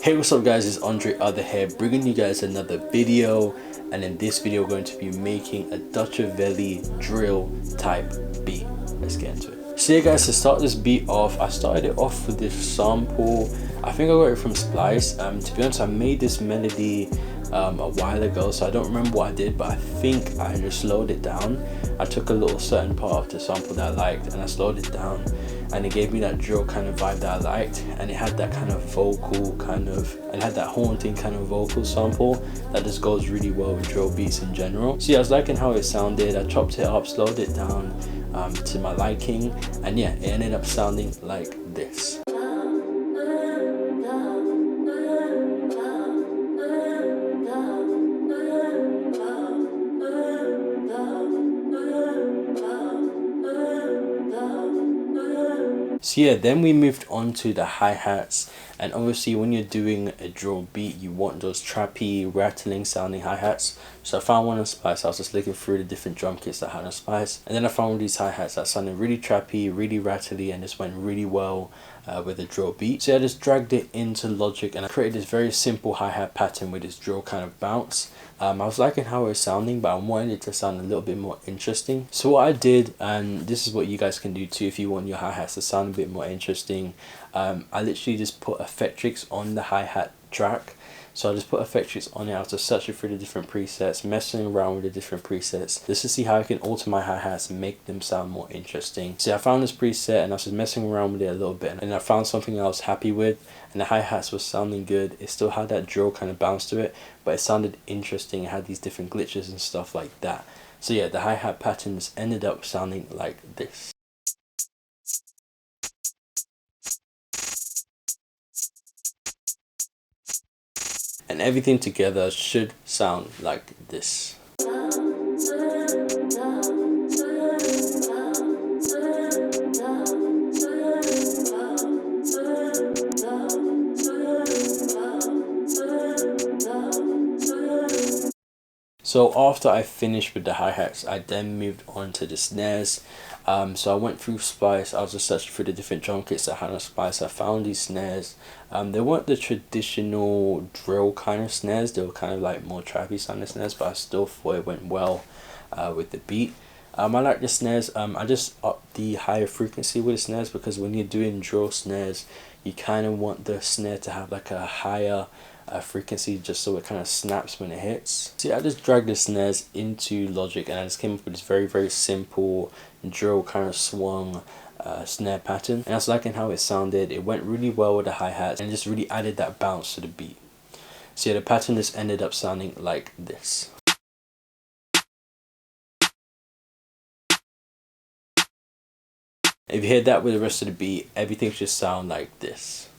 Hey, what's up guys, it's AndreOth here, bringing you guys another video. And in this video we're going to be making a Dutchavelli drill type beat. Let's get into it. So yeah guys, to start this beat off, I started it off with this sample. I think I got it from Splice. To be honest, I made this melody a while ago, so I don't remember what I did, but I think I just slowed it down. I took a little certain part of the sample that I liked and I slowed it down, and it gave me that drill kind of vibe that I liked, and it had that kind of vocal it had that haunting kind of vocal sample that just goes really well with drill beats in general. So yeah, I was liking how it sounded. I chopped it up, slowed it down to my liking, and yeah, it ended up sounding like this. So yeah, then we moved on to the hi-hats, and obviously when you're doing a drill beat you want those trappy, rattling sounding hi-hats. So I found one on Splice. I was just looking through the different drum kits that I had on Splice, and then I found these hi-hats that sounded really trappy, really rattly, and just went really well with the drill beat. So I just dragged it into Logic and I created this very simple hi-hat pattern with this drill kind of bounce. I was liking how it was sounding, but I wanted it to sound a little bit more interesting. So what I did, and this is what you guys can do too if you want your hi-hats to sound a bit more interesting, I literally just put Effectrix on the hi-hat track. So I just put Effectrix on it. I was just searching through the different presets, messing around with the different presets just to see how I can alter my hi-hats and make them sound more interesting. So I found this preset and I was just messing around with it a little bit, and I found something I was happy with, and the hi-hats was sounding good. It still had that drill kind of bounce to it, but it sounded interesting. It had these different glitches and stuff like that. So yeah, the hi-hat patterns ended up sounding like this. And everything together should sound like this. So after I finished with the hi-hats, I then moved on to the snares. So I went through Splice. I was just searching through the different drum kits that I had on Splice. I found these snares. They weren't the traditional drill kind of snares. They were kind of like more trappy sounding snares, but I still thought it went well with the beat. I like the snares. I just upped the higher frequency with the snares because when you're doing drill snares, you kind of want the snare to have like a higher frequency just so it kind of snaps when it hits. See, I just dragged the snares into Logic and I just came up with this very simple drill kind of swung snare pattern, and I was liking how it sounded. It went really well with the hi-hats and just really added that bounce to the beat. So yeah, the pattern just ended up sounding like this. If you hear that with the rest of the beat, everything should sound like this.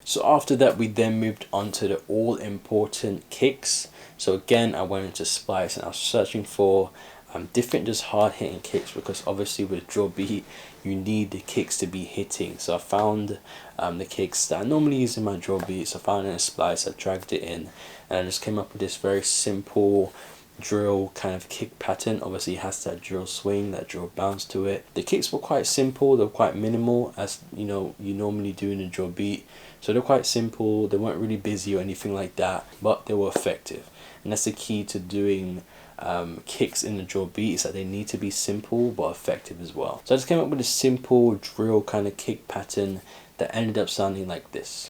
So after that we then moved on to the all important kicks. So again I went into Splice and I was searching for different just hard hitting kicks, because obviously with a drill beat you need the kicks to be hitting. So I found the kicks that I normally use in my drill beats. I found it in Splice, I dragged it in, and I just came up with this very simple drill kind of kick pattern. Obviously it has that drill swing, that drill bounce to it. The kicks were quite simple, they were quite minimal, as you know you normally do in a drill beat. So they're quite simple, they weren't really busy or anything like that, but they were effective. And that's the key to doing kicks in the drill beat, is that they need to be simple but effective as well. So I just came up with a simple drill kind of kick pattern that ended up sounding like this.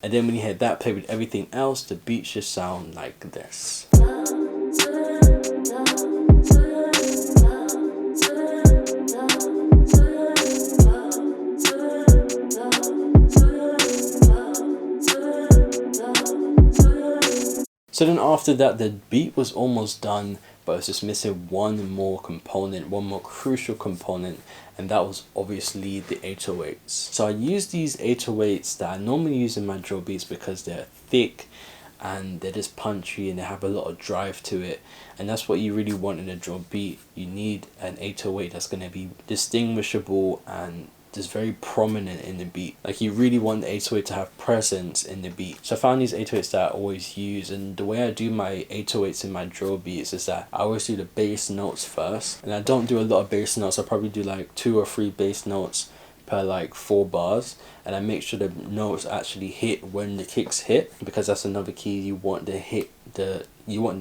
And then when you hear that played with everything else, the beat should sound like this. So then after that, the beat was almost done, but it was just missing one more component, one more crucial component, and that was obviously the 808s. So I used these 808s that I normally use in my drill beats because they're thick and they're just punchy and they have a lot of drive to it, and that's what you really want in a drill beat. You need an 808 that's going to be distinguishable and just very prominent in the beat. Like you really want the 808 to have presence in the beat. So I found these 808s that I always use, and the way I do my 808s in my drill beats is that I always do the bass notes first, and I don't do a lot of bass notes. I probably do like 2 or 3 bass notes per like 4 bars, and I make sure the notes actually hit when the kicks hit, because that's another key. You want the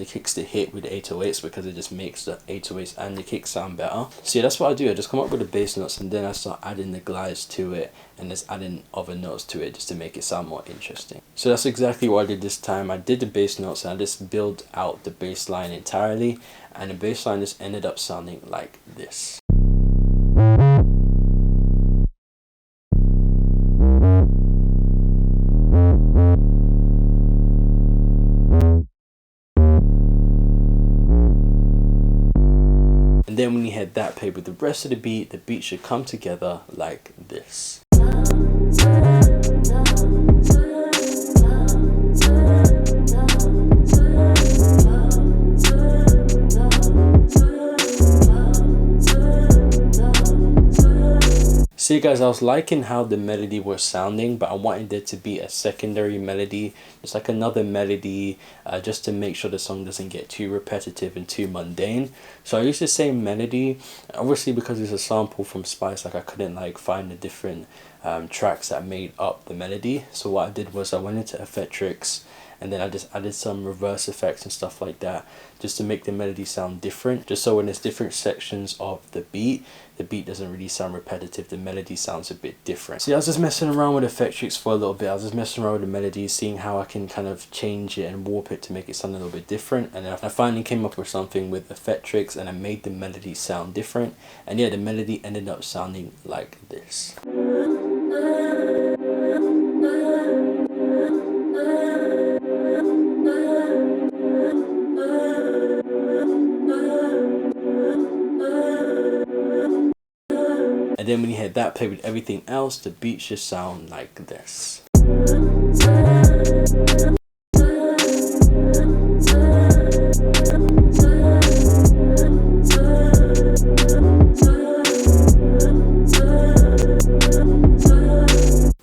kicks to hit with the 808s, because it just makes the 808s and the kicks sound better. So yeah, that's what I do. I just come up with the bass notes, and then I start adding the glides to it, and just adding other notes to it just to make it sound more interesting. So that's exactly what I did this time. I did the bass notes and I just built out the bass line entirely, and the bass line just ended up sounding like this. And then when you hit that played with the rest of the beat should come together like this. So guys, I was liking how the melody was sounding, but I wanted there to be a secondary melody, just like another melody, just to make sure the song doesn't get too repetitive and too mundane. So I used the same melody. Obviously, because it's a sample from Spice, like I couldn't like find the different tracks that made up the melody. So what I did was I went into Effectrix, and then I just added some reverse effects and stuff like that, just to make the melody sound different, just so when there's different sections of the beat doesn't really sound repetitive, the melody sounds a bit different. So yeah, I was just messing around with Effectrix for a little bit. I was just messing around with the melody, seeing how I can kind of change it and warp it to make it sound a little bit different, and then I finally came up with something with Effectrix, and I made the melody sound different, and yeah, the melody ended up sounding like this. And then when you hit that play with everything else, the beat should sound like this.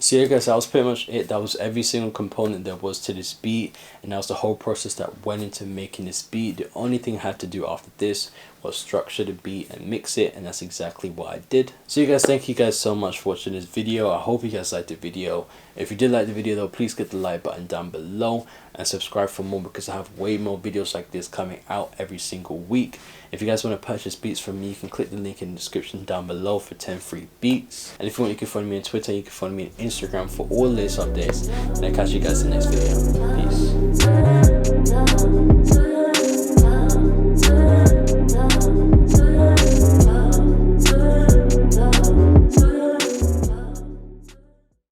So yeah guys, that was pretty much it. That was every single component there was to this beat, and that was the whole process that went into making this beat. The only thing I had to do after this was structure the beat and mix it, and that's exactly what I did. So you guys, thank you guys so much for watching this video. I hope you guys liked the video. If you did like the video though, please hit the like button down below and subscribe for more, because I have way more videos like this coming out every single week. If you guys want to purchase beats from me, you can click the link in the description down below for 10 free beats. And if you want, you can follow me on Twitter, you can follow me on Instagram for all latest updates. And I'll catch you guys in the next video. Peace.